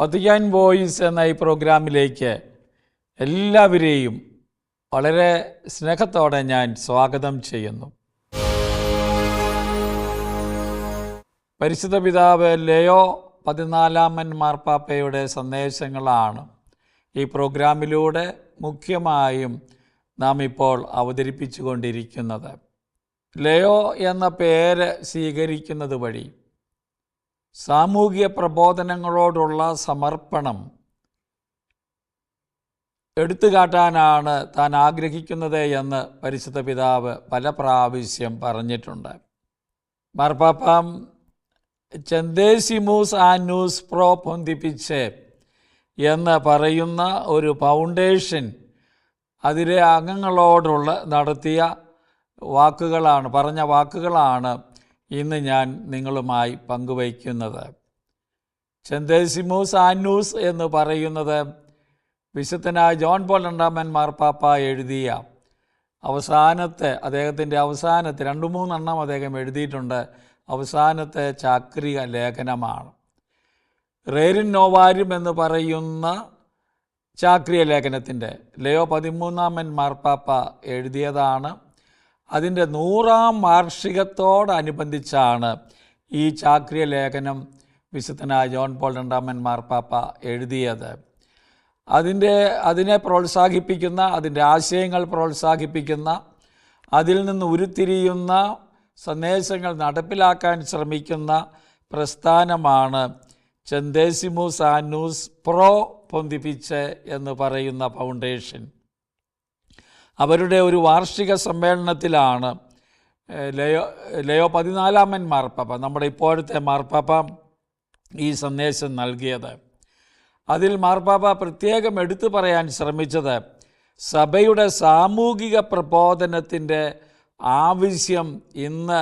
Vatican voice എന്ന ഈ പ്രോഗ്രാമിലേക്ക് എല്ലാവരെയും വളരെ സ്നേഹത്തോടെ ഞാൻ സ്വാഗതം ചെയ്യുന്നു. പരിശുദ്ധ പിതാവ് ലെയോ 14 മാർപ്പാപ്പയുടെ സന്ദേശങ്ങളാണ് ഈ പ്രോഗ്രാമിലൂടെ മുഖ്യമായും നാം ഇപ്പോൾ അവതരിപ്പിച്ചു കൊണ്ടിരിക്കുന്നത്. ലെയോ എന്ന പേര് സ്വീകരിക്കുന്നത് വഴി സാമൂഹിക പ്രബോധനങ്ങളോടുള്ള സമർപ്പണം എടുത്തുകാട്ടാനാണ് താൻ ആഗ്രഹിക്കുന്നത് എന്ന് പരിശുദ്ധ പിതാവ് പല പ്രാവശ്യം പറഞ്ഞിട്ടുണ്ട്. മാർപ്പാപ്പ ചെന്തേസിമൂസ് ആനൂസ് പ്രോ പൊന്തിപ്പിച്ച് എന്ന് പറയുന്ന ഒരു ഫൗണ്ടേഷൻ അതിലെ അംഗങ്ങളോടുള്ള നടത്തിയ പറഞ്ഞ വാക്കുകളാണ് ഇന്ന് ഞാൻ നിങ്ങളുമായി പങ്കുവയ്ക്കുന്നത്. ചെന്തേസിമൂസ് ആനൂസ് എന്ന് പറയുന്നത് വിശുദ്ധനായ ജോൺ പോൾ II മാർപ്പാപ്പ എഴുതിയ അദ്ദേഹത്തിൻ്റെ അവസാനത്തെ 2-3 അദ്ദേഹം എഴുതിയിട്ടുണ്ട്. അവസാനത്തെ ചാക്രിക ലേഖനമാണ്. റേരിൻ നോവാരും എന്ന് പറയുന്ന ചാക്രിക ലേഖനത്തിൻ്റെ ലെയോ 13 മാർപ്പാപ്പ എഴുതിയതാണ്. അതിൻ്റെ 100ാം വാർഷികത്തോടനുബന്ധിച്ചാണ് ഈ ചാക്രിക ലേഖനം വിശുദ്ധനായ ജോൺ പോൾ II മാർപ്പാപ്പ എഴുതിയത്. അതിനെ പ്രോത്സാഹിപ്പിക്കുന്ന, അതിൻ്റെ ആശയങ്ങൾ പ്രോത്സാഹിപ്പിക്കുന്ന, അതിൽ നിന്ന് ഉരുത്തിരിയുന്ന സന്ദേശങ്ങൾ നടപ്പിലാക്കാൻ ശ്രമിക്കുന്ന പ്രസ്ഥാനമാണ് ചെന്തേസിമൂസ് ആനൂസ് പ്രോ പൊന്തിപ്പിച്ച് എന്ന് പറയുന്ന ഫൗണ്ടേഷൻ. അവരുടെ ഒരു വാർഷിക സമ്മേളനത്തിലാണ് ലെയോ 14 മാർപ്പാപ്പ, നമ്മുടെ ഇപ്പോഴത്തെ മാർപ്പാപ്പ, ഈ സന്ദേശം നൽകിയത്. അതിൽ മാർപ്പാപ്പ പ്രത്യേകം എടുത്തു പറയാൻ ശ്രമിച്ചത് സഭയുടെ സാമൂഹിക പ്രബോധനത്തിൻ്റെ ആവശ്യം ഇന്ന്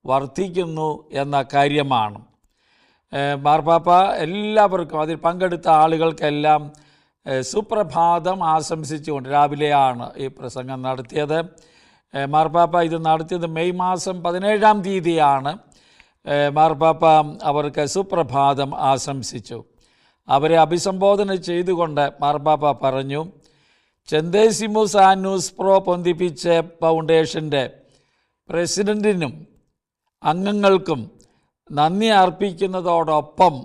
വർദ്ധിക്കുന്നു എന്ന കാര്യമാണ്. മാർപ്പാപ്പ എല്ലാവർക്കും, അതിൽ പങ്കെടുത്ത ആളുകൾക്കെല്ലാം സുപ്രഭാതം ആശംസിച്ചുകൊണ്ട് രാവിലെയാണ് ഈ പ്രസംഗം നടത്തിയത്. മാർപ്പാപ്പ ഇത് നടത്തിയത് മെയ് മാസം 17-ാം തീയതിയാണ്. മാർപ്പാപ്പ അവർക്ക് സുപ്രഭാതം ആശംസിച്ചു. അവരെ അഭിസംബോധന ചെയ്തുകൊണ്ട് മാർപ്പാപ്പ പറഞ്ഞു, ചെന്തേസിമൂസ് ആനൂസ് പ്രോ പൊന്തിപ്പിച്ച് ഫൗണ്ടേഷൻ്റെ പ്രസിഡൻറ്റിനും അംഗങ്ങൾക്കും നന്ദി അർപ്പിക്കുന്നതോടൊപ്പം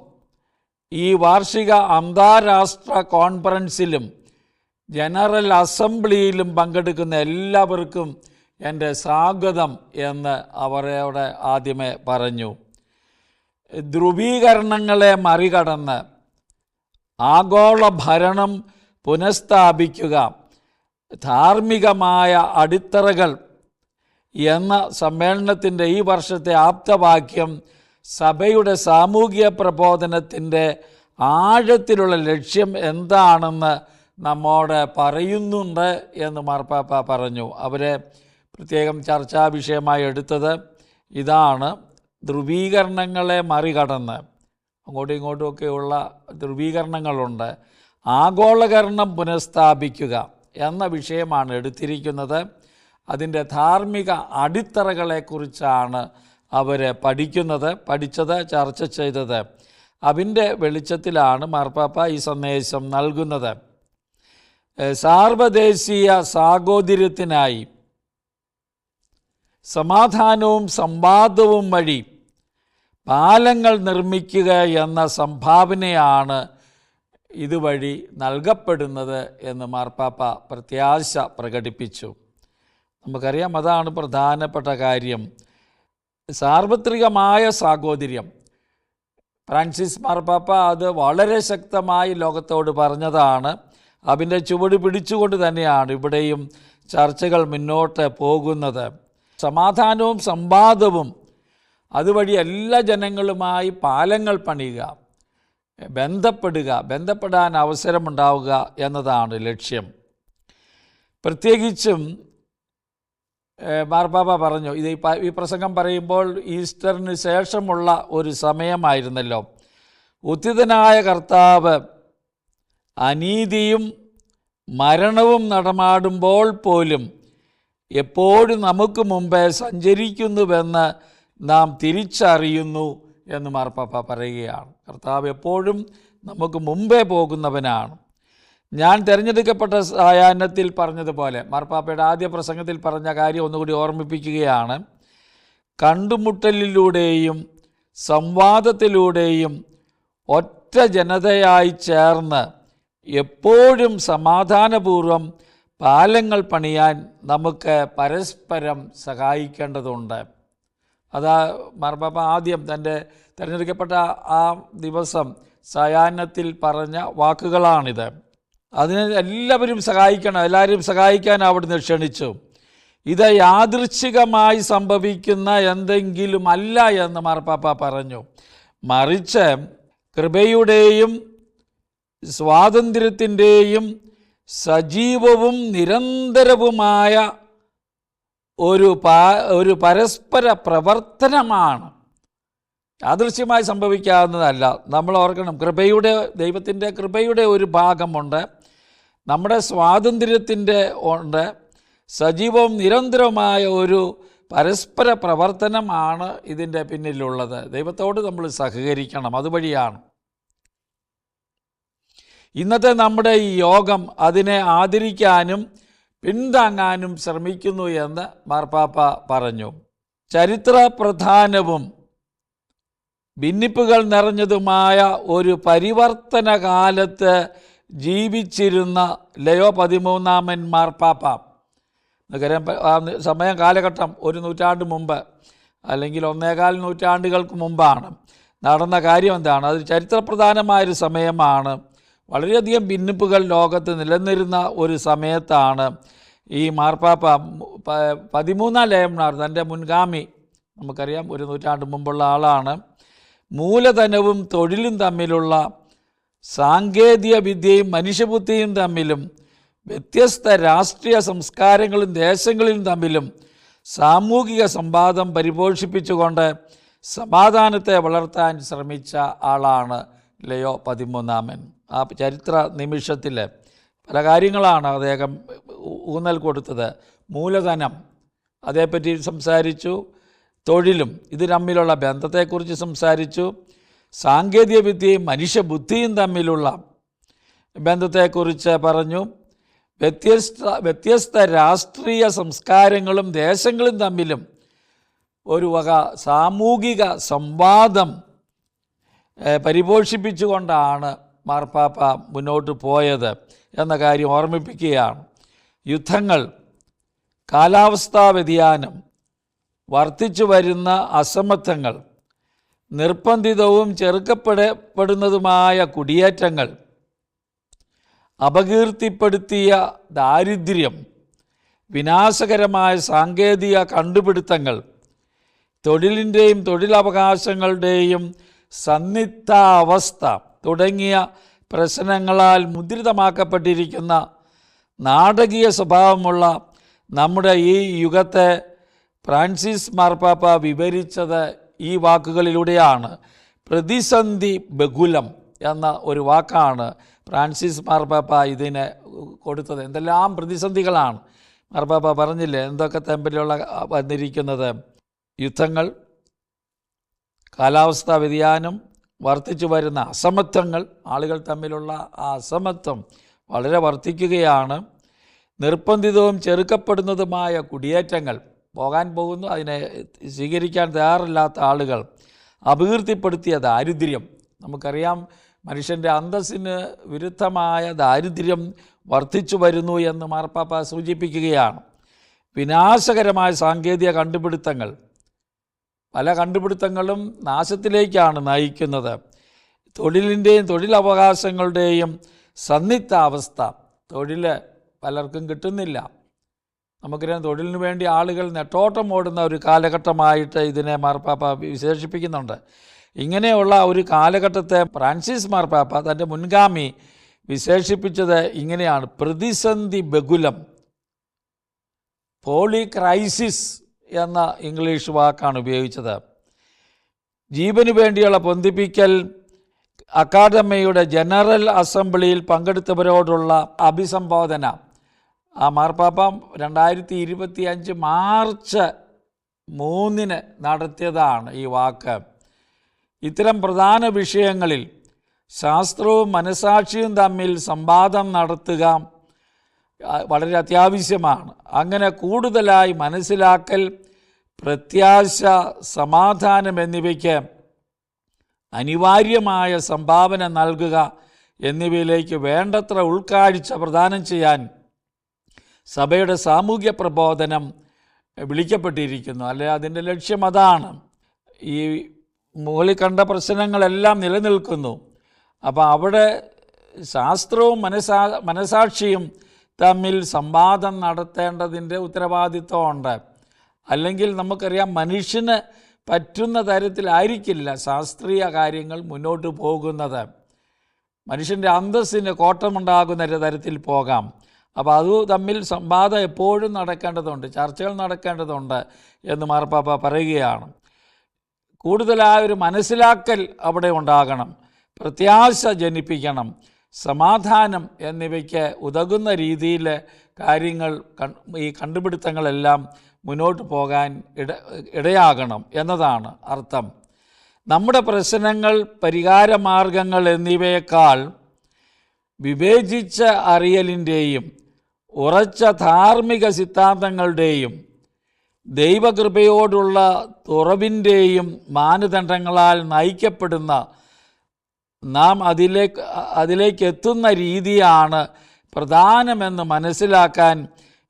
ഈ വാർഷിക അന്താരാഷ്ട്ര കോൺഫറൻസിലും ജനറൽ അസംബ്ലിയിലും പങ്കെടുക്കുന്ന എല്ലാവർക്കും എൻ്റെ സ്വാഗതം എന്ന് അവരോട് ആദ്യമേ പറഞ്ഞു. ധ്രുവീകരണങ്ങളെ മറികടന്ന് ആഗോള ഭരണം പുനഃസ്ഥാപിക്കുക, ധാർമ്മികമായ അടിത്തറകൾ എന്ന സമ്മേളനത്തിൻ്റെ ഈ വർഷത്തെ ആപ്തവാക്യം സഭയുടെ സാമൂഹിക പ്രബോധനത്തിൻ്റെ ആഴത്തിലുള്ള ലക്ഷ്യം എന്താണെന്ന് നമ്മോട് പറയുന്നുണ്ട് എന്ന് മാർപ്പാപ്പ പറഞ്ഞു. അവരെ പ്രത്യേകം ചർച്ചാ വിഷയമായി എടുത്തത് ഇതാണ്. ധ്രുവീകരണങ്ങളെ മറികടന്ന്, അങ്ങോട്ടും ഇങ്ങോട്ടുമൊക്കെയുള്ള ധ്രുവീകരണങ്ങളുണ്ട്, ആഗോളകരണം പുനഃസ്ഥാപിക്കുക എന്ന വിഷയമാണ് എടുത്തിരിക്കുന്നത്. അതിൻ്റെ ധാർമ്മിക അടിത്തറകളെക്കുറിച്ചാണ് അവർ പഠിച്ചത്, ചർച്ച ചെയ്തത്. അതിൻ്റെ വെളിച്ചത്തിലാണ് മാർപ്പാപ്പ ഈ സന്ദേശം നൽകുന്നത്. സാർവദേശീയ സാഹോദര്യത്തിനായി സമാധാനവും സംവാദവും വഴി പാലങ്ങൾ നിർമ്മിക്കുക എന്ന സംഭാവനയാണ് ഇതുവഴി നൽകപ്പെടുന്നത് എന്ന് മാർപ്പാപ്പ പ്രത്യാശ പ്രകടിപ്പിച്ചു. നമുക്കറിയാം, അതാണ് പ്രധാനപ്പെട്ട കാര്യം. സാർവത്രികമായ സാഹോദര്യം ഫ്രാൻസിസ് മാർപ്പാപ്പ അത് വളരെ ശക്തമായി ലോകത്തോട് പറഞ്ഞതാണ്. അതിൻ്റെ ചുവട് പിടിച്ചുകൊണ്ട് തന്നെയാണ് ഇവിടെയും ചർച്ചകൾ മുന്നോട്ട് പോകുന്നത്. സമാധാനവും സംവാദവും, അതുവഴി എല്ലാ ജനങ്ങളുമായി പാലങ്ങൾ പണിയുക, ബന്ധപ്പെടാൻ അവസരമുണ്ടാവുക എന്നതാണ് ലക്ഷ്യം. പ്രത്യേകിച്ചും മാർപ്പാപ്പ പറഞ്ഞു, ഈ പ്രസംഗം പറയുമ്പോൾ ഈസ്റ്ററിന് ശേഷമുള്ള ഒരു സമയമായിരുന്നല്ലോ. ഉത്ഥിതനായ കർത്താവ് അനീതിയും മരണവും നടമാടുമ്പോൾ പോലും എപ്പോഴും നമുക്ക് മുമ്പേ സഞ്ചരിക്കുന്നുവെന്ന് നാം തിരിച്ചറിയുന്നു എന്ന് മാർപ്പാപ്പ പറയുകയാണ്. കർത്താവ് എപ്പോഴും നമുക്ക് മുമ്പേ പോകുന്നവനാണ്. ഞാൻ തിരഞ്ഞെടുക്കപ്പെട്ട സായാഹ്നത്തിൽ പറഞ്ഞതുപോലെ മാർപ്പാപ്പയുടെ ആദ്യ പ്രസംഗത്തിൽ പറഞ്ഞ കാര്യം ഒന്നുകൂടി ഓർമ്മിപ്പിക്കുകയാണ്. കണ്ടുമുട്ടലിലൂടെയും സംവാദത്തിലൂടെയും ഒറ്റ ജനതയായി ചേർന്ന് എപ്പോഴും സമാധാനപൂർവം പാലങ്ങൾ പണിയാൻ നമുക്ക് പരസ്പരം സഹായിക്കേണ്ടതുണ്ട്. അതാ മാർപ്പാപ്പ ആദ്യം തൻ്റെ തിരഞ്ഞെടുക്കപ്പെട്ട ആ ദിവസം സായാഹ്നത്തിൽ പറഞ്ഞ വാക്കുകളാണിത്. അതിന് എല്ലാവരും സഹായിക്കണം, എല്ലാവരും സഹായിക്കാൻ അവിടുന്ന് ക്ഷണിച്ചു. ഇത് യാദൃച്ഛികമായി സംഭവിക്കുന്ന എന്തെങ്കിലും അല്ല എന്ന് മാർപ്പാപ്പ പറഞ്ഞു. മറിച്ച് കൃപയുടെയും സ്വാതന്ത്ര്യത്തിൻ്റെയും സജീവവും നിരന്തരവുമായ ഒരു പരസ്പര പ്രവർത്തനമാണ്. യാദൃശ്യമായി സംഭവിക്കാവുന്നതല്ല. നമ്മൾ ഓർക്കണം, ദൈവത്തിൻ്റെ കൃപയുടെ ഒരു ഭാഗമുണ്ട്, നമ്മുടെ സ്വാതന്ത്ര്യത്തിൻ്റെ ഉണ്ട്. സജീവവും നിരന്തരവുമായ ഒരു പരസ്പര പ്രവർത്തനമാണ് ഇതിൻ്റെ പിന്നിലുള്ളത്. ദൈവത്തോട് നമ്മൾ സഹകരിക്കണം, അതുവഴിയാണ്. ഇന്നത്തെ നമ്മുടെ ഈ യോഗം അതിനെ ആദരിക്കാനും പിന്താങ്ങാനും ശ്രമിക്കുന്നു എന്ന് മാർപ്പാപ്പ പറഞ്ഞു. ചരിത്ര പ്രധാനവും ഭിന്നിപ്പുകൾ നിറഞ്ഞതുമായ ഒരു പരിവർത്തന കാലത്ത് ജീവിച്ചിരുന്ന ലയോ 13 മാർപ്പാപ്പ, സമയം കാലഘട്ടം ഒരു നൂറ്റാണ്ട് മുമ്പ് അല്ലെങ്കിൽ 1.25 നൂറ്റാണ്ടുകൾക്ക് മുമ്പാണ് നടന്ന കാര്യം. എന്താണ് അത്? ചരിത്രപ്രധാനമായൊരു സമയമാണ്. വളരെയധികം ഭിന്നിപ്പുകൾ ലോകത്ത് നിലനിന്നിരുന്ന ഒരു സമയത്താണ് ഈ മാർപ്പാപ്പ 13 ലയംനാർ, തൻ്റെ മുൻഗാമി, നമുക്കറിയാം 1 നൂറ്റാണ്ട് മുമ്പുള്ള ആളാണ്, മൂലധനവും തൊഴിലും തമ്മിലുള്ള സാങ്കേതിക വിദ്യയും മനുഷ്യബുദ്ധിയും തമ്മിലും വ്യത്യസ്ത രാഷ്ട്രീയ സംസ്കാരങ്ങളും ദേശങ്ങളിലും തമ്മിലും സാമൂഹിക സംവാദം പരിപോഷിപ്പിച്ചുകൊണ്ട് സമാധാനത്തെ വളർത്താൻ ശ്രമിച്ച ആളാണ് ലയോ 13. ആ ചരിത്ര നിമിഷത്തിൽ പല കാര്യങ്ങളാണ് അദ്ദേഹം ഊന്നൽ കൊടുത്തത്. മൂലധനം, അതേപ്പറ്റി സംസാരിച്ചു. തൊഴിലും ഇത് തമ്മിലുള്ള ബന്ധത്തെക്കുറിച്ച് സംസാരിച്ചു. സാങ്കേതിക വിദ്യയും മനുഷ്യബുദ്ധിയും തമ്മിലുള്ള ബന്ധത്തെക്കുറിച്ച് പറഞ്ഞു. വ്യത്യസ്ത രാഷ്ട്രീയ സംസ്കാരങ്ങളും ദേശങ്ങളും തമ്മിലും ഒരു വക സാമൂഹിക സംവാദം പരിപോഷിപ്പിച്ചുകൊണ്ടാണ് മാർപ്പാപ്പ മുന്നോട്ട് പോയത് എന്ന കാര്യം ഓർമ്മിപ്പിക്കുകയാണ്. യുദ്ധങ്ങൾ, കാലാവസ്ഥാ വ്യതിയാനം, വർദ്ധിച്ചു വരുന്ന അസമത്വങ്ങൾ, നിർബന്ധിതവും ചെറുക്കപ്പെടുന്നതുമായ കുടിയേറ്റങ്ങൾ, അപകീർത്തിപ്പെടുത്തിയ ദാരിദ്ര്യം, വിനാശകരമായ സാങ്കേതിക കണ്ടുപിടുത്തങ്ങൾ, തൊഴിലിൻ്റെയും തൊഴിലവകാശങ്ങളുടെയും സന്നിഗ്ധാവസ്ഥ തുടങ്ങിയ പ്രശ്നങ്ങളാൽ മുദ്രിതമാക്കപ്പെട്ടിരിക്കുന്ന നാടകീയ സ്വഭാവമുള്ള നമ്മുടെ ഈ യുഗത്തെ ഫ്രാൻസിസ് മാർപ്പാപ്പ വിവരിച്ചത് ഈ വാക്കുകളിലൂടെയാണ്. പ്രതിസന്ധി ബഹുലം എന്ന ഒരു വാക്കാണ് ഫ്രാൻസിസ് മാർപ്പാപ്പ ഇതിന് കൊടുത്തത്. എന്തെല്ലാം പ്രതിസന്ധികളാണ് മാർപ്പാപ്പ പറഞ്ഞില്ലേ, എന്തൊക്കെ തമ്മിലുള്ള വന്നിരിക്കുന്നത്? യുദ്ധങ്ങൾ, കാലാവസ്ഥാ വ്യതിയാനം, വർദ്ധിച്ചു വരുന്ന അസമത്വങ്ങൾ, ആളുകൾ തമ്മിലുള്ള ആ അസമത്വം വളരെ വർദ്ധിക്കുകയാണ്. നിർബന്ധിതവും ചെറുക്കപ്പെടുന്നതുമായ കുടിയേറ്റങ്ങൾ, പോകാൻ പോകുന്നു, അതിനെ സ്വീകരിക്കാൻ തയ്യാറില്ലാത്ത ആളുകൾ, അപകീർത്തിപ്പെടുത്തിയ ദാരിദ്ര്യം. നമുക്കറിയാം, മനുഷ്യൻ്റെ അന്തസ്സിന് വിരുദ്ധമായ ദാരിദ്ര്യം വർദ്ധിച്ചു വരുന്നു എന്ന് മാർപ്പാപ്പ സൂചിപ്പിക്കുകയാണ്. വിനാശകരമായ സാങ്കേതിക കണ്ടുപിടുത്തങ്ങൾ, പല കണ്ടുപിടുത്തങ്ങളും നാശത്തിലേക്കാണ് നയിക്കുന്നത്. തൊഴിലിൻ്റെയും തൊഴിലവകാശങ്ങളുടെയും സന്നിഗ്ധാവസ്ഥ, തൊഴിൽ പലർക്കും കിട്ടുന്നില്ല. നമുക്കറിയാം, തൊഴിലിന് വേണ്ടി ആളുകൾ നെട്ടോട്ടം ഓടുന്ന ഒരു കാലഘട്ടമായിട്ട് ഇതിനെ മാർപ്പാപ്പ വിശേഷിപ്പിക്കുന്നുണ്ട്. ഇങ്ങനെയുള്ള ഒരു കാലഘട്ടത്തെ ഫ്രാൻസിസ് മാർപ്പാപ്പ തൻ്റെ മുൻഗാമി വിശേഷിപ്പിച്ചത് ഇങ്ങനെയാണ്: പ്രതിസന്ധി ബഹുലം. പോളിക്രൈസിസ് എന്ന ഇംഗ്ലീഷ് വാക്കാണ് ഉപയോഗിച്ചത്. ജീവന് വേണ്ടിയുള്ള പൊന്തിപ്പിക്കൽ അക്കാദമിയുടെ ജനറൽ അസംബ്ലിയിൽ പങ്കെടുത്തവരോടുള്ള അഭിസംബോധന ആ മാർപ്പാപ്പ 2025 മാർച്ച് 3 നടത്തിയതാണ് ഈ വാക്ക്. ഇത്തരം പ്രധാന വിഷയങ്ങളിൽ ശാസ്ത്രവും മനസാക്ഷിയും തമ്മിൽ സംവാദം നടത്തുക വളരെ അത്യാവശ്യമാണ്. അങ്ങനെ കൂടുതലായി മനസ്സിലാക്കൽ, പ്രത്യാശ, സമാധാനം എന്നിവയ്ക്ക് അനിവാര്യമായ സംഭാവന നൽകുക എന്നിവയിലേക്ക് വേണ്ടത്ര ഉൾക്കാഴ്ച പ്രദാനം ചെയ്യാൻ സഭയുടെ സാമൂഹ്യ പ്രബോധനം വിളിക്കപ്പെട്ടിരിക്കുന്നു. അല്ലെ, അതിൻ്റെ ലക്ഷ്യം അതാണ്. ഈ മുകളിൽ കണ്ട പ്രശ്നങ്ങളെല്ലാം നിലനിൽക്കുന്നു. അപ്പോൾ അവിടെ ശാസ്ത്രവും മനസാക്ഷിയും തമ്മിൽ സംവാദം നടത്തേണ്ടതിൻ്റെ ഉത്തരവാദിത്വമുണ്ട്. അല്ലെങ്കിൽ നമുക്കറിയാം, മനുഷ്യന് പറ്റുന്ന തരത്തിലായിരിക്കില്ല ശാസ്ത്രീയ കാര്യങ്ങൾ മുന്നോട്ട് പോകുന്നത്. മനുഷ്യൻ്റെ അന്തസ്സിന് കോട്ടമുണ്ടാകുന്ന തരത്തിൽ പോകാം. അപ്പോൾ അത് തമ്മിൽ സംവാദം എപ്പോഴും നടക്കേണ്ടതുണ്ട്, ചർച്ചകൾ നടക്കേണ്ടതുണ്ട് എന്ന് മാർപ്പാപ്പ പറയുകയാണ്. കൂടുതലായൊരു മനസ്സിലാക്കൽ അവിടെ ഉണ്ടാകണം, പ്രത്യാശ ജനിപ്പിക്കണം, സമാധാനം എന്നിവയ്ക്ക് ഉതകുന്ന രീതിയിൽ കാര്യങ്ങൾ, ഈ കണ്ടുപിടുത്തങ്ങളെല്ലാം മുന്നോട്ട് പോകാൻ ഇടയാകണം എന്നതാണ് അർത്ഥം. നമ്മുടെ പ്രശ്നങ്ങൾ, പരിഹാരമാർഗങ്ങൾ എന്നിവയേക്കാൾ വിവേചിച്ച അറിയലിൻ്റെയും ഉറച്ച ധാർമ്മിക സിദ്ധാന്തങ്ങളുടെയും ദൈവകൃപയോടുള്ള തുറവിൻ്റെയും മാനദണ്ഡങ്ങളാൽ നയിക്കപ്പെടുന്ന നാം അതിലേക്ക് എത്തുന്ന രീതിയാണ് പ്രധാനമെന്ന് മനസ്സിലാക്കാൻ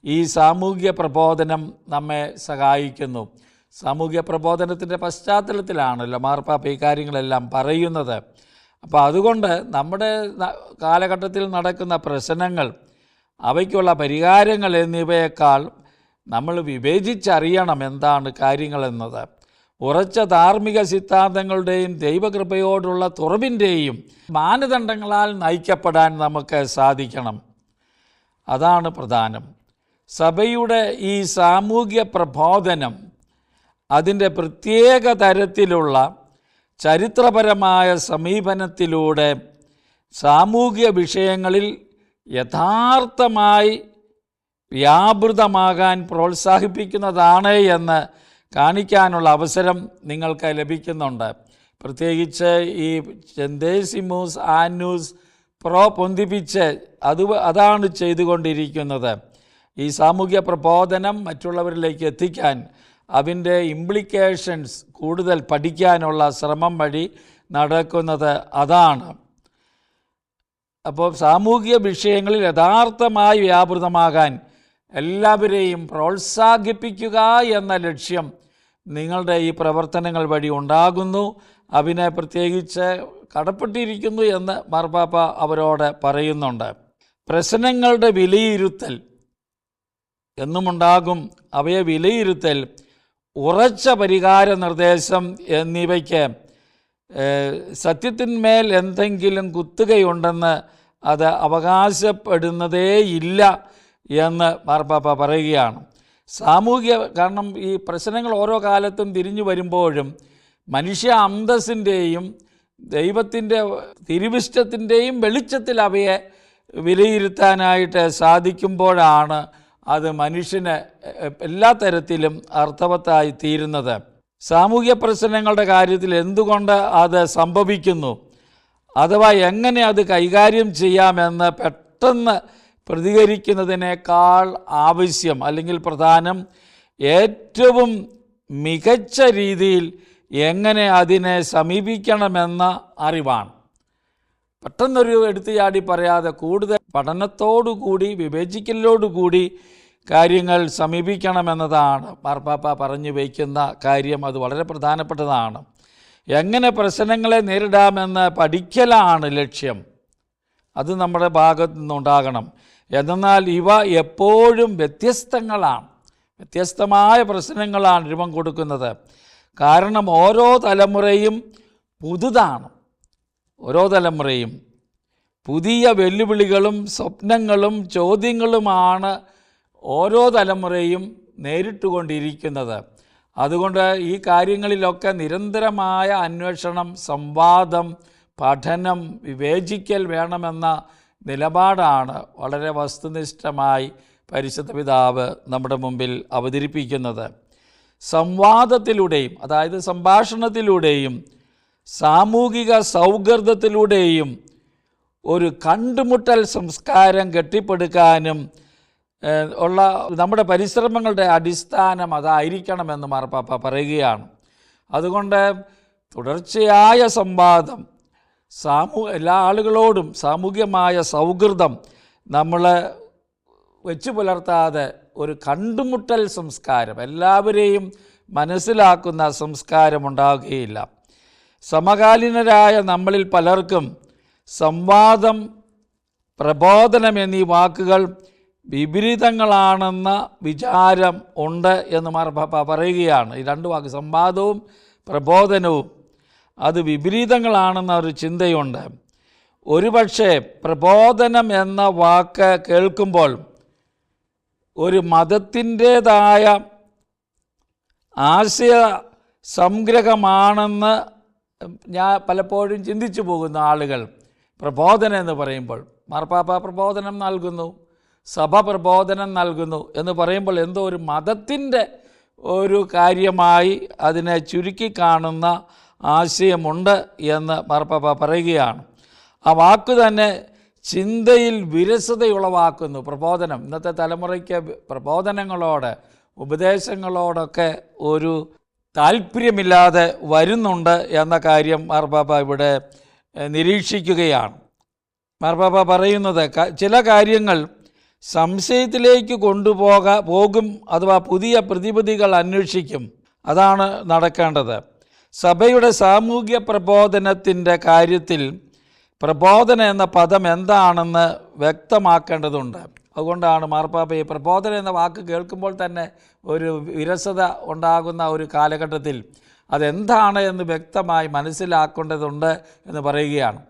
ഈ സാമൂഹ്യ പ്രബോധനം നമ്മെ സഹായിക്കുന്നു. സാമൂഹ്യ പ്രബോധനത്തിൻ്റെ പശ്ചാത്തലത്തിലാണല്ലോ മാർപ്പാപ്പ ഈ കാര്യങ്ങളെല്ലാം പറയുന്നത്. അപ്പോൾ അതുകൊണ്ട് നമ്മുടെ കാലഘട്ടത്തിൽ നടക്കുന്ന പ്രശ്നങ്ങൾ, അവയ്ക്കുള്ള പരിഹാരങ്ങൾ എന്നിവയേക്കാൾ നമ്മൾ വിവേചിച്ചറിയണം എന്താണ് കാര്യങ്ങളെന്നത്. ഉറച്ച ധാർമ്മിക സിദ്ധാന്തങ്ങളുടെയും ദൈവകൃപയോടുള്ള തുറവിൻ്റെയും മാനദണ്ഡങ്ങളാൽ നയിക്കപ്പെടാൻ നമുക്ക് സാധിക്കണം. അതാണ് പ്രധാനം. സഭയുടെ ഈ സാമൂഹ്യ പ്രബോധനം അതിൻ്റെ പ്രത്യേക തരത്തിലുള്ള ചരിത്രപരമായ സമീപനത്തിലൂടെ സാമൂഹ്യ വിഷയങ്ങളിൽ യഥാർത്ഥമായി വ്യാപൃതമാകാൻ പ്രോത്സാഹിപ്പിക്കുന്നതാണ് എന്ന് കാണിക്കാനുള്ള അവസരം നിങ്ങൾക്ക് ലഭിക്കുന്നുണ്ട്. പ്രത്യേകിച്ച് ഈ സെന്തേസിമൂസ് ആന്നൂസ് പ്രോ പൊന്തിപ്പിച്ച് അതാണ് ചെയ്തുകൊണ്ടിരിക്കുന്നത്. ഈ സാമൂഹ്യ പ്രബോധനം മറ്റുള്ളവരിലേക്ക് എത്തിക്കാൻ, അതിൻ്റെ ഇംപ്ലിക്കേഷൻസ് കൂടുതൽ പഠിക്കാനുള്ള ശ്രമം വഴി നടക്കുന്നത് അതാണ്. അപ്പോൾ സാമൂഹിക വിഷയങ്ങളിൽ യഥാർത്ഥമായി വ്യാപൃതമാകാൻ എല്ലാവരെയും പ്രോത്സാഹിപ്പിക്കുക എന്ന ലക്ഷ്യം നിങ്ങളുടെ ഈ പ്രവർത്തനങ്ങൾ വഴി ഉണ്ടാകുന്നു. അതിനെ പ്രത്യേകിച്ച് കടപ്പെട്ടിരിക്കുന്നു എന്ന് മാർപ്പാപ്പ അവരോട് പറയുന്നുണ്ട്. പ്രശ്നങ്ങളുടെ വിലയിരുത്തൽ എന്നുമുണ്ടാകും. അവയെ വിലയിരുത്തൽ, ഉറച്ച പരിഹാര നിർദ്ദേശം എന്നിവയ്ക്ക് സത്യത്തിന്മേൽ എന്തെങ്കിലും കുത്തുകയുണ്ടെന്ന് അത് അവകാശപ്പെടുന്നതേയില്ല എന്ന് മാർപ്പാപ്പ പറയുകയാണ്. കാരണം ഈ പ്രശ്നങ്ങൾ ഓരോ കാലത്തും തിരിഞ്ഞു വരുമ്പോഴും മനുഷ്യ അന്തസ്സിൻ്റെയും ദൈവത്തിൻ്റെ തിരുവിഷ്ടത്തിൻ്റെയും വെളിച്ചത്തിൽ അവയെ വിലയിരുത്താനായിട്ട് സാധിക്കുമ്പോഴാണ് അത് മനുഷ്യന് എല്ലാ തരത്തിലും അർത്ഥവത്തായി തീരുന്നത്. സാമൂഹ്യ പ്രശ്നങ്ങളുടെ കാര്യത്തിൽ എന്തുകൊണ്ട് അത് സംഭവിക്കുന്നു, അഥവാ എങ്ങനെ അത് കൈകാര്യം ചെയ്യാമെന്ന് പെട്ടെന്ന് പ്രതികരിക്കുന്നതിനേക്കാൾ ആവശ്യം, അല്ലെങ്കിൽ പ്രധാനം, ഏറ്റവും മികച്ച രീതിയിൽ എങ്ങനെ അതിനെ സമീപിക്കണമെന്ന അറിവാണ്. പെട്ടെന്നൊരു എടുത്തുചാടി പറയാതെ കൂടുതൽ പഠനത്തോടുകൂടി വിവേചിക്കലോടുകൂടി കാര്യങ്ങൾ സമീപിക്കണമെന്നതാണ് മാർപ്പാപ്പ പറഞ്ഞു വയ്ക്കുന്ന കാര്യം. അത് വളരെ പ്രധാനപ്പെട്ടതാണ്. എങ്ങനെ പ്രശ്നങ്ങളെ നേരിടാമെന്ന് പഠിക്കലാണ് ലക്ഷ്യം. അത് നമ്മുടെ ഭാഗത്തു നിന്നുണ്ടാകണം. എന്നാൽ ഇവ എപ്പോഴും വ്യത്യസ്തങ്ങളാണ്, വ്യത്യസ്തമായ പ്രശ്നങ്ങളാണ് രൂപം കൊടുക്കുന്നത്. കാരണം ഓരോ തലമുറയും പുതുതാണ്. ഓരോ തലമുറയും പുതിയ വെല്ലുവിളികളും സ്വപ്നങ്ങളും ചോദ്യങ്ങളുമാണ് ഓരോ തലമുറയും നേരിട്ടുകൊണ്ടിരിക്കുന്നത്. അതുകൊണ്ട് ഈ കാര്യങ്ങളിലൊക്കെ നിരന്തരമായ അന്വേഷണം, സംവാദം, പഠനം, വിവേചിക്കൽ വേണമെന്ന നിലപാടാണ് വളരെ വസ്തുനിഷ്ഠമായി പരിശുദ്ധ പിതാവ് നമ്മുടെ മുമ്പിൽ അവതരിപ്പിക്കുന്നത്. സംവാദത്തിലൂടെയും, അതായത് സംഭാഷണത്തിലൂടെയും സാമൂഹിക സൗഹൃദത്തിലൂടെയും ഒരു കണ്ടുമുട്ടൽ സംസ്കാരം കെട്ടിപ്പടുക്കാനും ഉള്ള നമ്മുടെ പരിശ്രമങ്ങളുടെ അടിസ്ഥാനം അതായിരിക്കണമെന്ന് മാർപ്പാപ്പ പറയുകയാണ്. അതുകൊണ്ട് തുടർച്ചയായ സംവാദം, എല്ലാ ആളുകളോടും സാമൂഹികമായ സൗഹൃദം നമ്മൾ വെച്ചു പുലർത്താതെ ഒരു കണ്ടുമുട്ടൽ സംസ്കാരം, എല്ലാവരെയും മനസ്സിലാക്കുന്ന സംസ്കാരം ഉണ്ടാകുകയില്ല. സമകാലീനരായ നമ്മളിൽ പലർക്കും സംവാദം, പ്രബോധനം എന്നീ വാക്കുകൾ വിപരീതങ്ങളാണെന്ന വിചാരം ഉണ്ട് എന്ന് മാർപ്പാപ്പ പറയുകയാണ്. ഈ രണ്ട് വാക്ക്, സംവാദവും പ്രബോധനവും, അത് വിപരീതങ്ങളാണെന്ന ഒരു ചിന്തയുണ്ട്. ഒരുപക്ഷെ പ്രബോധനം എന്ന വാക്ക് കേൾക്കുമ്പോൾ ഒരു മതത്തിൻ്റേതായ ആശയ സംഗ്രഹമാണെന്ന് ഞാൻ പലപ്പോഴും ചിന്തിച്ചു പോകുന്ന ആളുകൾ പ്രബോധനം എന്ന് പറയുമ്പോൾ, മാർപ്പാപ്പ പ്രബോധനം നൽകുന്നു, സഭ പ്രബോധനം നൽകുന്നു എന്ന് പറയുമ്പോൾ എന്തോ ഒരു മതത്തിൻ്റെ ഒരു കാര്യമായി അതിനെ ചുരുക്കി കാണുന്ന ആശയമുണ്ട് എന്ന് മാർപ്പാപ്പ പറയുകയാണ്. ആ വാക്ക് തന്നെ ചിന്തയിൽ വിരസതയുളവാക്കുന്നു. പ്രബോധനം ഇന്നത്തെ തലമുറയ്ക്ക് പ്രബോധനങ്ങളോട്, ഉപദേശങ്ങളോടൊക്കെ ഒരു താല്പര്യമില്ലാതെ വരുന്നുണ്ട് എന്ന കാര്യം മാർപ്പാപ്പ ഇവിടെ നിരീക്ഷിക്കുകയാണ്. മാർപ്പാപ്പ പറയുന്നത് ചില കാര്യങ്ങൾ സംശയത്തിലേക്ക് പോകും, അഥവാ പുതിയ പ്രതിപദികൾ അന്വേഷിക്കും. അതാണ് നടക്കേണ്ടത്. സഭയുടെ സാമൂഹ്യ പ്രബോധനത്തിൻ്റെ കാര്യത്തിൽ പ്രബോധനം എന്ന പദം എന്താണെന്ന് വ്യക്തമാക്കേണ്ടതുണ്ട്. അതുകൊണ്ടാണ് മാർപ്പാപ്പ ഈ പ്രബോധനം എന്ന വാക്ക് കേൾക്കുമ്പോൾ തന്നെ ഒരു വിരസത ഉണ്ടാകുന്ന ഒരു കാലഘട്ടത്തിൽ അതെന്താണ് എന്ന് വ്യക്തമായി മനസ്സിലാക്കേണ്ടതുണ്ട് എന്ന് പറയുകയാണ്.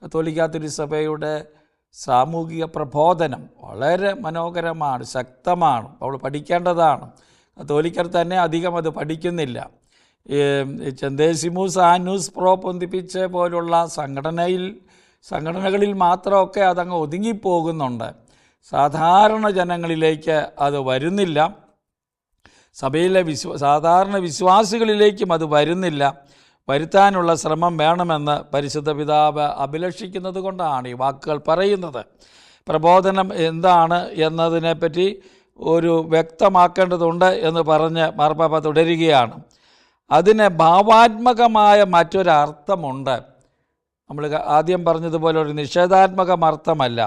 കത്തോലിക്കാ തിരുസഭയുടെ സാമൂഹിക പ്രബോധനം വളരെ മനോഹരമാണ്, ശക്തമാണ്, അവൾ പഠിക്കേണ്ടതാണ്. കത്തോലിക്കർ തന്നെ അധികം അത് പഠിക്കുന്നില്ല. ചെന്തേസിമൂസ് ആനൂസ് പ്രോ പൊന്തിപ്പിച്ച് പോലുള്ള സംഘടനകളിൽ മാത്രമൊക്കെ അതങ്ങ് ഒതുങ്ങിപ്പോകുന്നുണ്ട്. സാധാരണ ജനങ്ങളിലേക്ക് അത് വരുന്നില്ല. സഭയിലെ സാധാരണ വിശ്വാസികളിലേക്കും അത് വരുന്നില്ല. വരുത്താനുള്ള ശ്രമം വേണമെന്ന് പരിശുദ്ധ പിതാവ് അഭിലഷിക്കുന്നത് കൊണ്ടാണ് ഈ വാക്കുകൾ പറയുന്നത്. പ്രബോധനം എന്താണ് എന്നതിനെപ്പറ്റി ഒരു വ്യക്തമാക്കേണ്ടതുണ്ട് എന്ന് പറഞ്ഞ് മാർപ്പാപ്പ തുടരുകയാണ്. അതിന് ഭാവാത്മകമായ മറ്റൊരർത്ഥമുണ്ട്. നമ്മൾ ആദ്യം പറഞ്ഞതുപോലെ ഒരു നിഷേധാത്മകം അർത്ഥമല്ല.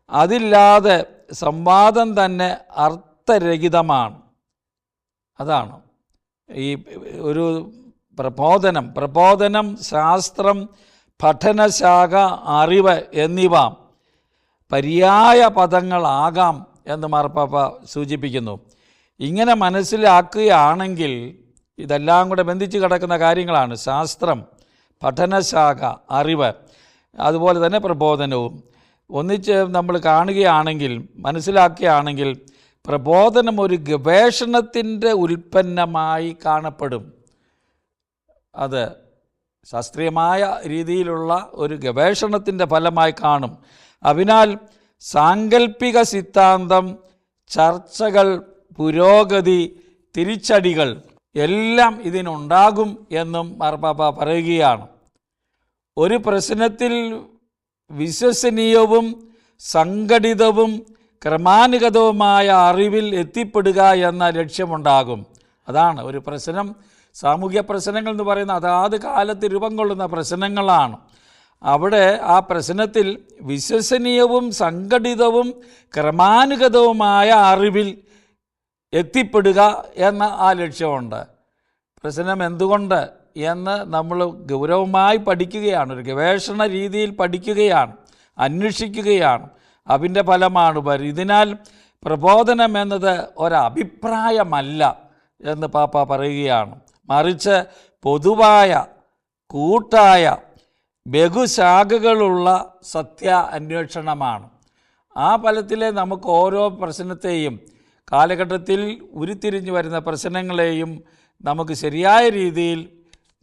അതില്ലാതെ സംവാദം തന്നെ അർത്ഥരഹിതമാണ്. അതാണ് ഈ ഒരു പ്രബോധനം, ശാസ്ത്രം, പഠനശാഖ, അറിവ് എന്നിവ പര്യായ പദങ്ങളാകാം എന്ന് മാർപ്പാപ്പ സൂചിപ്പിക്കുന്നു. ഇങ്ങനെ മനസ്സിലാക്കുകയാണെങ്കിൽ ഇതെല്ലാം കൂടെ ബന്ധിച്ച് കിടക്കുന്ന കാര്യങ്ങളാണ്. ശാസ്ത്രം, പഠനശാഖ, അറിവ്, അതുപോലെ തന്നെ പ്രബോധനവും ഒന്നിച്ച് നമ്മൾ കാണുകയാണെങ്കിൽ, മനസ്സിലാക്കുകയാണെങ്കിൽ പ്രബോധനം ഒരു ഗവേഷണത്തിൻ്റെ ഉൽപ്പന്നമായി കാണപ്പെടും. അത് ശാസ്ത്രീയമായ രീതിയിലുള്ള ഒരു ഗവേഷണത്തിൻ്റെ ഫലമായി കാണും. അതിനാൽ സാങ്കല്പിക സിദ്ധാന്തം, ചർച്ചകൾ, പുരോഗതി, തിരിച്ചടികൾ എല്ലാം ഇതിനുണ്ടാകും എന്നും മാർപ്പാപ്പ പറയുകയാണ്. ഒരു പ്രശ്നത്തിൽ വിശ്വസനീയവും സംഘടിതവും ക്രമാനുഗതവുമായ അറിവിൽ എത്തിപ്പെടുക എന്ന ലക്ഷ്യമുണ്ടാകും. അതാണ് ഒരു പ്രശ്നം. സാമൂഹ്യ പ്രശ്നങ്ങൾ എന്ന് പറയുന്ന അതാത് കാലത്ത് രൂപം കൊള്ളുന്ന പ്രശ്നങ്ങളാണ്. അവിടെ ആ പ്രശ്നത്തിൽ വിശ്വസനീയവും സംഘടിതവും ക്രമാനുഗതവുമായ അറിവിൽ എത്തിപ്പെടുക എന്ന ആ ലക്ഷ്യമുണ്ട്. പ്രശ്നം എന്തുകൊണ്ട് എന്ന് നമ്മൾ ഗൗരവമായി പഠിക്കുകയാണ്, ഒരു ഗവേഷണ രീതിയിൽ പഠിക്കുകയാണ്, അന്വേഷിക്കുകയാണ്. അതിൻ്റെ ഫലമാണ് ഇതിനാൽ പ്രബോധനം എന്നത് ഒരഭിപ്രായമല്ല എന്ന് പാപ്പ പറയുകയാണ്. മറിച്ച് പൊതുവായ, കൂട്ടായ, ബഹുശാഖകളുള്ള സത്യ അന്വേഷണമാണ്. ആ ഫലത്തിലെ നമുക്ക് ഓരോ പ്രശ്നത്തെയും, കാലഘട്ടത്തിൽ ഉരുത്തിരിഞ്ഞു വരുന്ന പ്രശ്നങ്ങളെയും നമുക്ക് ശരിയായ രീതിയിൽ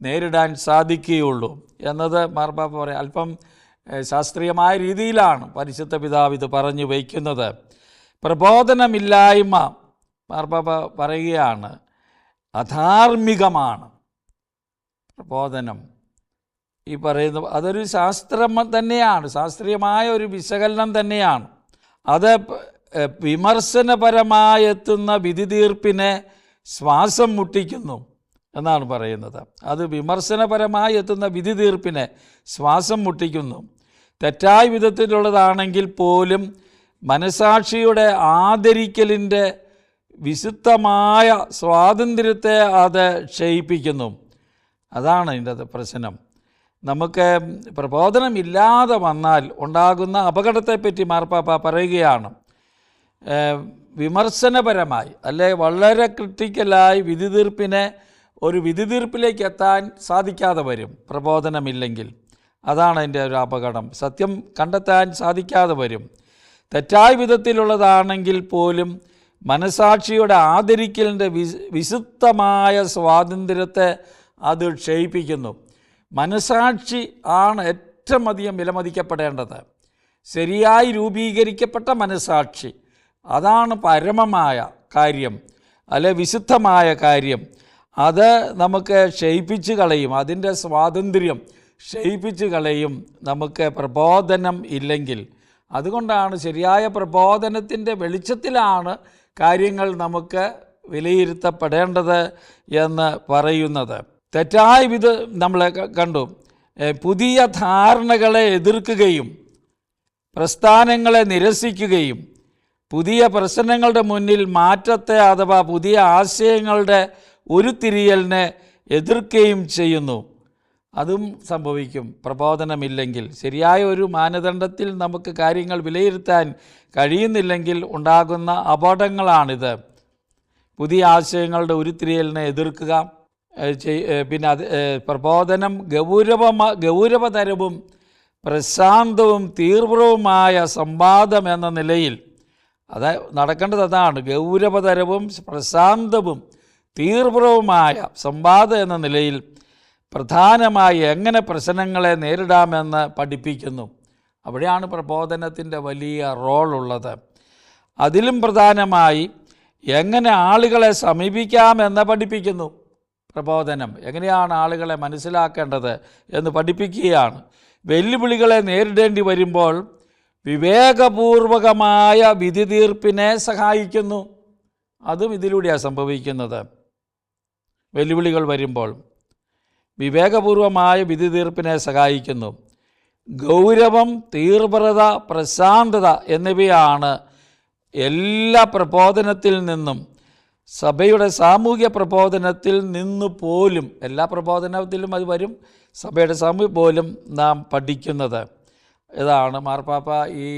നേരിടാൻ സാധിക്കുകയുള്ളൂ എന്നത് മാർപ്പാപ്പ പറയാം. അല്പം ശാസ്ത്രീയമായ രീതിയിലാണ് പരിശുദ്ധ പിതാവ് ഇത് പറഞ്ഞു വയ്ക്കുന്നത്. പ്രബോധനമില്ലായ്മ മാർപ്പാപ്പ പറയുകയാണ് അധാർമികമാണ്. പ്രബോധനം ഈ പറയുന്ന അതൊരു ശാസ്ത്രം തന്നെയാണ്, ശാസ്ത്രീയമായ ഒരു വിശകലനം തന്നെയാണ്. അത് വിമർശനപരമായെത്തുന്ന വിധി തീർപ്പിനെ ശ്വാസം മുട്ടിക്കുന്നു എന്നാണ് പറയുന്നത്. അത് വിമർശനപരമായി എത്തുന്ന വിധി തീർപ്പിനെ ശ്വാസം മുട്ടിക്കുന്നു. തെറ്റായ വിധത്തിലുള്ളതാണെങ്കിൽ പോലും മനസാക്ഷിയുടെ ആദരിക്കലിൻ്റെ വിശുദ്ധമായ സ്വാതന്ത്ര്യത്തെ അത് ക്ഷയിപ്പിക്കുന്നു. അതാണ് ഇതിൻ്റെ പ്രശ്നം. നമുക്ക് പ്രബോധനമില്ലാതെ വന്നാൽ ഉണ്ടാകുന്ന അപകടത്തെപ്പറ്റി മാർപ്പാപ്പ പറയുകയാണ്. വിമർശനപരമായി അല്ലെ വളരെ ക്രിട്ടിക്കലായി ഒരു വിധി തീർപ്പിലേക്ക് എത്താൻ സാധിക്കാതെ വരും പ്രബോധനമില്ലെങ്കിൽ. അതാണ് അതിൻ്റെ ഒരു അപകടം. സത്യം കണ്ടെത്താൻ സാധിക്കാതെ വരും. തെറ്റായ വിധത്തിലുള്ളതാണെങ്കിൽ പോലും മനസാക്ഷിയുടെ ആദരിക്കലിൻ്റെ വിശുദ്ധമായ സ്വാതന്ത്ര്യത്തെ അത് ക്ഷയിപ്പിക്കുന്നു. മനസാക്ഷി ആണ് ഏറ്റവും അധികം വിലമതിക്കപ്പെടേണ്ടത്. ശരിയായി രൂപീകരിക്കപ്പെട്ട മനസാക്ഷി, അതാണ് പരമമായ കാര്യം, അല്ലെ വിശുദ്ധമായ കാര്യം. അത് നമുക്ക് ക്ഷയിപ്പിച്ച് കളയും, അതിൻ്റെ സ്വാതന്ത്ര്യം ക്ഷയിപ്പിച്ച് കളയും നമുക്ക് പ്രബോധനം ഇല്ലെങ്കിൽ. അതുകൊണ്ടാണ് ശരിയായ പ്രബോധനത്തിൻ്റെ വെളിച്ചത്തിലാണ് കാര്യങ്ങൾ നമുക്ക് വിലയിരുത്തപ്പെടേണ്ടത് എന്ന് പറയുന്നത്. തെറ്റായ നമ്മൾ കണ്ടു. പുതിയ ധാരണകളെ എതിർക്കുകയും പ്രസ്ഥാനങ്ങളെ നിരസിക്കുകയും പുതിയ പ്രശ്നങ്ങളുടെ മുന്നിൽ മാറ്റത്തെ അഥവാ പുതിയ ആശയങ്ങളുടെ ഉരുത്തിരിയലിനെ എതിർക്കുകയും ചെയ്യുന്നു. അതും സംഭവിക്കും പ്രബോധനമില്ലെങ്കിൽ. ശരിയായ ഒരു മാനദണ്ഡത്തിൽ നമുക്ക് കാര്യങ്ങൾ വിലയിരുത്താൻ കഴിയുന്നില്ലെങ്കിൽ ഉണ്ടാകുന്ന അപകടങ്ങളാണിത്. പുതിയ ആശയങ്ങളുടെ ഉരുത്തിരിയലിനെ എതിർക്കുക, പിന്നെ പ്രബോധനം ഗൗരവതരവും പ്രശാന്തവും തീവ്രവുമായ സംവാദം എന്ന നിലയിൽ അത് നടക്കേണ്ടത്. അതാണ് ഗൗരവതരവും പ്രശാന്തവും തീവ്രവുമായ സംവാദം എന്ന നിലയിൽ പ്രധാനമായി എങ്ങനെ പ്രശ്നങ്ങളെ നേരിടാമെന്ന് പഠിപ്പിക്കുന്നു. അവിടെയാണ് പ്രബോധനത്തിൻ്റെ വലിയ റോളുള്ളത്. അതിലും പ്രധാനമായി എങ്ങനെ ആളുകളെ സമീപിക്കാമെന്ന് പഠിപ്പിക്കുന്നു. പ്രബോധനം എങ്ങനെയാണ് ആളുകളെ മനസ്സിലാക്കേണ്ടത് എന്ന് പഠിപ്പിക്കുകയാണ്. വെല്ലുവിളികളെ നേരിടേണ്ടി വരുമ്പോൾ വിവേകപൂർവകമായ വിധി തീർപ്പിനെ സഹായിക്കുന്നു. അതും ഇതിലൂടെയാണ് സംഭവിക്കുന്നത്. വെല്ലുവിളികൾ വരുമ്പോൾ വിവേകപൂർവമായ വിധി തീർപ്പിനെ സഹായിക്കുന്നു. ഗൗരവം, തീവ്രത, പ്രശാന്തത എന്നിവയാണ് എല്ലാ പ്രബോധനത്തിൽ നിന്നും, സഭയുടെ സാമൂഹ്യ പ്രബോധനത്തിൽ നിന്ന് പോലും, എല്ലാ പ്രബോധനത്തിലും അത് വരും, സഭയുടെ സാമൂഹ്യ പോലും നാം പഠിക്കുന്നത്. ഇതാണ് മാർപ്പാപ്പ ഈ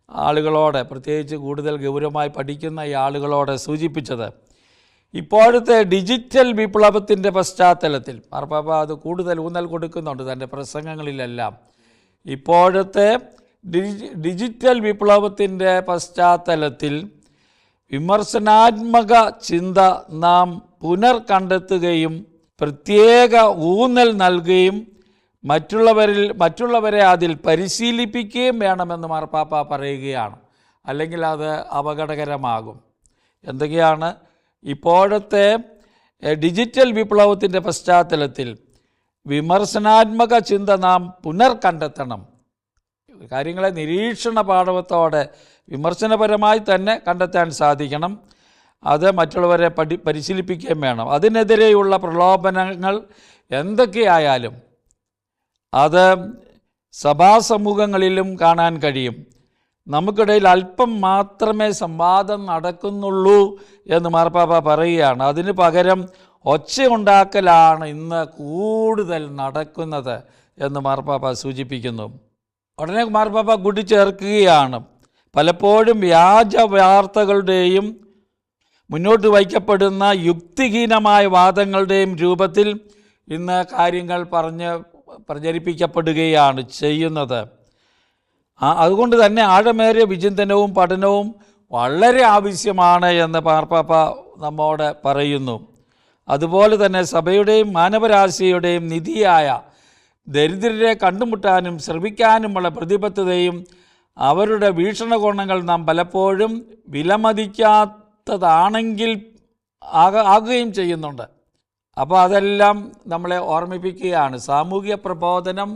ആളുകളോട്, പ്രത്യേകിച്ച് കൂടുതൽ ഗൗരവമായി പഠിക്കുന്ന ഈ ആളുകളോട് സൂചിപ്പിച്ചത്. ഇപ്പോഴത്തെ ഡിജിറ്റൽ വിപ്ലവത്തിൻ്റെ പശ്ചാത്തലത്തിൽ മാർപ്പാപ്പ അത് കൂടുതൽ ഊന്നൽ കൊടുക്കുന്നുണ്ട് തൻ്റെ പ്രസംഗങ്ങളിലെല്ലാം. ഇപ്പോഴത്തെ ഡിജിറ്റൽ വിപ്ലവത്തിൻ്റെ പശ്ചാത്തലത്തിൽ വിമർശനാത്മക ചിന്ത നാം പുനർകണ്ടെത്തുകയും പ്രത്യേക ഊന്നൽ നൽകുകയും മറ്റുള്ളവരെ അതിൽ പരിശീലിപ്പിക്കുകയും വേണമെന്ന് മാർപ്പാപ്പ പറയുകയാണ്. അല്ലെങ്കിൽ അത് അപകടകരമാകും. എന്തൊക്കെയാണ് ഇപ്പോഴത്തെ ഡിജിറ്റൽ വിപ്ലവത്തിൻ്റെ പശ്ചാത്തലത്തിൽ? വിമർശനാത്മക ചിന്ത നാം പുനർകണ്ടെത്തണം. കാര്യങ്ങളെ നിരീക്ഷണ പാടവത്തോടെ വിമർശനപരമായി തന്നെ കണ്ടെത്താൻ സാധിക്കണം. അത് മറ്റുള്ളവരെ പരിശീലിപ്പിക്കുകയും വേണം. അതിനെതിരെയുള്ള പ്രലോഭനങ്ങൾ എന്തൊക്കെയായാലും അത് സഭാസമൂഹങ്ങളിലും കാണാൻ കഴിയും. നമുക്കിടയിൽ അല്പം മാത്രമേ സംവാദം നടക്കുന്നുള്ളൂ എന്ന് മാർപ്പാപ്പ പറയുകയാണ്. അതിന് പകരം ഒച്ചയുണ്ടാക്കലാണ് ഇന്ന് കൂടുതൽ നടക്കുന്നത് എന്ന് മാർപ്പാപ്പ സൂചിപ്പിക്കുന്നു. ഉടനെ മാർപ്പാപ്പ കൂട്ടിച്ചേർക്കുകയാണ്, പലപ്പോഴും വ്യാജ വാർത്തകളുടെയും മുന്നോട്ട് വയ്ക്കപ്പെടുന്ന യുക്തിഹീനമായ വാദങ്ങളുടെയും രൂപത്തിൽ ഇന്ന് കാര്യങ്ങൾ പ്രചരിപ്പിക്കപ്പെടുകയാണ് ചെയ്യുന്നത്. അതുകൊണ്ട് തന്നെ ആഴമേറിയ വിചിന്തനവും പഠനവും വളരെ ആവശ്യമാണ് എന്ന് മാർപ്പാപ്പ നമ്മോട് പറയുന്നു. അതുപോലെ തന്നെ സഭയുടെയും മാനവരാശിയുടെയും നിധിയായ ദരിദ്രരെ കണ്ടുമുട്ടാനും ശ്രമിക്കാനുമുള്ള പ്രതിബദ്ധതയും അവരുടെ വീക്ഷണകോണങ്ങൾ നാം പലപ്പോഴും വിലമതിക്കാത്തതാണെങ്കിൽ ആകുകയും ചെയ്യുന്നുണ്ട്. അപ്പോൾ അതെല്ലാം നമ്മളെ ഓർമ്മിപ്പിക്കുകയാണ്. സാമൂഹ്യ പ്രബോധനം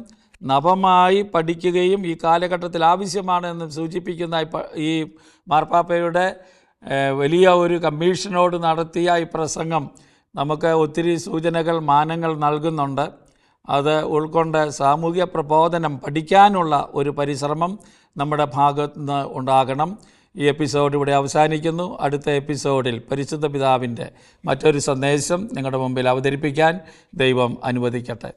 നവമായി പഠിക്കുകയും ഈ കാലഘട്ടത്തിൽ ആവശ്യമാണെന്ന് സൂചിപ്പിക്കുന്ന ഈ മാർപ്പാപ്പയുടെ വലിയ ഒരു കമ്മീഷനോട് നടത്തിയ ഈ പ്രസംഗം നമുക്ക് ഒത്തിരി സൂചനകൾ, മാനങ്ങൾ നൽകുന്നുണ്ട്. അത് ഉൾക്കൊണ്ട് സാമൂഹ്യ പ്രബോധനം പഠിക്കാനുള്ള ഒരു പരിശ്രമം നമ്മുടെ ഭാഗത്ത് നിന്ന് ഉണ്ടാകണം. ഈ എപ്പിസോഡ് ഇവിടെ അവസാനിക്കുന്നു. അടുത്ത എപ്പിസോഡിൽ പരിശുദ്ധ പിതാവിൻ്റെ മറ്റൊരു സന്ദേശം നിങ്ങളുടെ മുമ്പിൽ അവതരിപ്പിക്കാൻ ദൈവം അനുവദിക്കട്ടെ.